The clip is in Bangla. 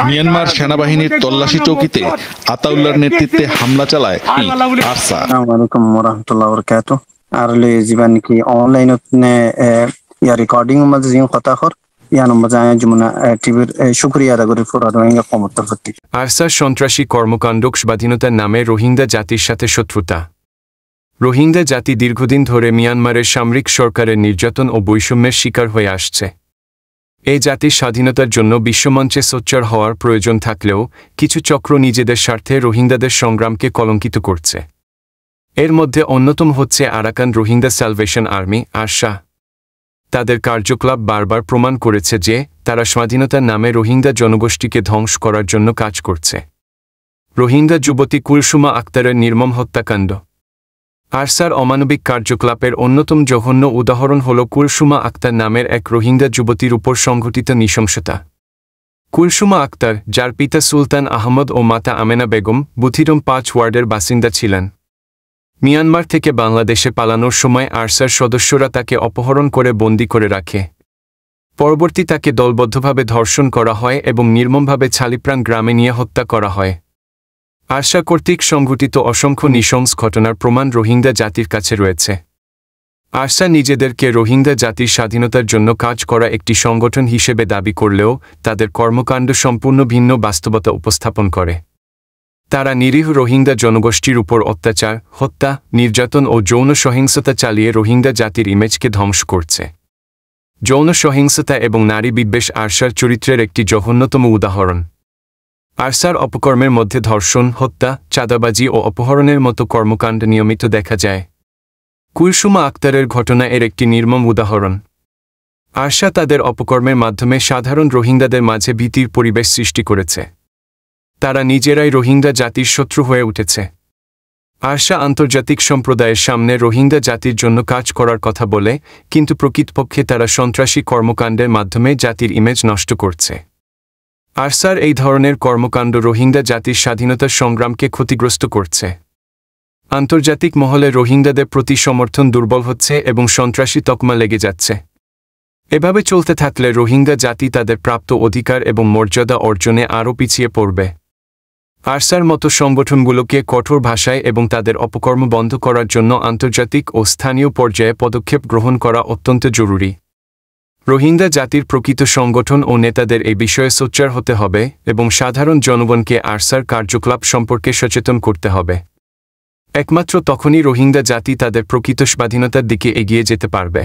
মিয়ানমার সেনাবাহিনীর তল্লাশি চৌকিতে আতাউল্লাহর নেতৃত্বে হামলা চালায় আরসা। আসসালামু আলাইকুম ওয়া রাহমাতুল্লাহি ওয়া বারাকাতুহু। আরলে জীবন কি অনলাইন নে ইয়া রেকর্ডিং মাঝে জিন কথা কর ইয়া নম্বর যায় যমুনা টিভির শুকরিয়া আদা করি ফর রোহিঙ্গা কমতর প্রতি। আরসার সন্ত্রাসী কর্মকাণ্ড স্বাধীনতার নামে রোহিঙ্গা জাতির সাথে শত্রুতা। রোহিঙ্গা জাতি দীর্ঘদিন ধরে মিয়ানমারের সামরিক সরকারের নির্যাতন ও বৈষম্যের শিকার হয়ে আসছে। এই জাতির স্বাধীনতার জন্য বিশ্বমঞ্চে সোচ্চার হওয়ার প্রয়োজন থাকলেও কিছু চক্র নিজেদের স্বার্থে রোহিঙ্গাদের সংগ্রামকে কলঙ্কিত করছে। এর মধ্যে অন্যতম হচ্ছে Arakan Rohingya salvation army ARSA. তাদের কার্যকলাপ বারবার প্রমাণ করেছে যে তারা স্বাধীনতার নামে রোহিঙ্গা জনগোষ্ঠীকে ধ্বংস করার জন্য কাজ করছে। রোহিঙ্গা যুবতী কুলসুমা আক্তারের নির্মম হত্যাকাণ্ড। আরসার অমানবিক কার্যকলাপের অন্যতম জঘন্য উদাহরণ হল কুলসুমা আক্তার নামের এক রোহিঙ্গা যুবতীর উপর সংঘটিত নৃশংসতা। কুলসুমা আক্তার, যার পিতা সুলতান আহমদ ও মাতা আমেনা বেগম, বুথিরম ৫ ওয়ার্ডের বাসিন্দা ছিলেন। মিয়ানমার থেকে বাংলাদেশে পালানোর সময় আরসার সদস্যরা তাকে অপহরণ করে বন্দী করে রাখে। পরবর্তী তাকে দলবদ্ধভাবে ধর্ষণ করা হয় এবং নির্মমভাবে ছালিপ্রাং গ্রামে নিয়ে হত্যা করা হয়। আরসা কর্তৃক সংঘটিত অসংখ্য নৃশংস ঘটনার প্রমাণ রোহিঙ্গা জাতির কাছে রয়েছে। আরসা নিজেদেরকে রোহিঙ্গা জাতির স্বাধীনতার জন্য কাজ করা একটি সংগঠন হিসেবে দাবি করলেও তাদের কর্মকাণ্ড সম্পূর্ণ ভিন্ন বাস্তবতা উপস্থাপন করে। তারা নিরীহ রোহিঙ্গা জনগোষ্ঠীর উপর অত্যাচার, হত্যা, নির্যাতন ও যৌন সহিংসতা চালিয়ে রোহিঙ্গা জাতির ইমেজকে ধ্বংস করছে। যৌন সহিংসতা এবং নারী বিদ্বেষ আরসার চরিত্রের একটি জঘন্যতম উদাহরণ। আরসার অপকর্মের মধ্যে ধর্ষণ, হত্যা, চাঁদাবাজি ও অপহরণের মতো কর্মকাণ্ড নিয়মিত দেখা যায়। কুলসুমা আক্তারের ঘটনা এর একটি নির্মম উদাহরণ। আরসা তাদের অপকর্মের মাধ্যমে সাধারণ রোহিঙ্গাদের মাঝে ভীতির পরিবেশ সৃষ্টি করেছে। তারা নিজেরাই রোহিঙ্গা জাতির শত্রু হয়ে উঠেছে। আরসা আন্তর্জাতিক সম্প্রদায়ের সামনে রোহিঙ্গা জাতির জন্য কাজ করার কথা বলে, কিন্তু প্রকৃতপক্ষে তারা সন্ত্রাসী কর্মকাণ্ডের মাধ্যমে জাতির ইমেজ নষ্ট করছে। আরসার এই ধরনের কর্মকাণ্ড রোহিঙ্গা জাতির স্বাধীনতার সংগ্রামকে ক্ষতিগ্রস্ত করছে। আন্তর্জাতিক মহলে রোহিঙ্গাদের প্রতি সমর্থন দুর্বল হচ্ছে এবং সন্ত্রাসী তকমা লেগে যাচ্ছে। এভাবে চলতে থাকলে রোহিঙ্গা জাতি তাদের প্রাপ্ত অধিকার এবং মর্যাদা অর্জনে আরও পিছিয়ে পড়বে। আরসার মতো সংগঠনগুলোকে কঠোর ভাষায় এবং তাদের অপকর্ম বন্ধ করার জন্য আন্তর্জাতিক ও স্থানীয় পর্যায়ে পদক্ষেপ গ্রহণ করা অত্যন্ত জরুরি। রোহিঙ্গা জাতির প্রকৃত সংগঠন ও নেতাদের এই বিষয়ে সোচ্চার হতে হবে এবং সাধারণ জনগণকে আরসার কার্যকলাপ সম্পর্কে সচেতন করতে হবে। একমাত্র তখনই রোহিঙ্গা জাতি তাদের প্রকৃত স্বাধীনতার দিকে এগিয়ে যেতে পারবে।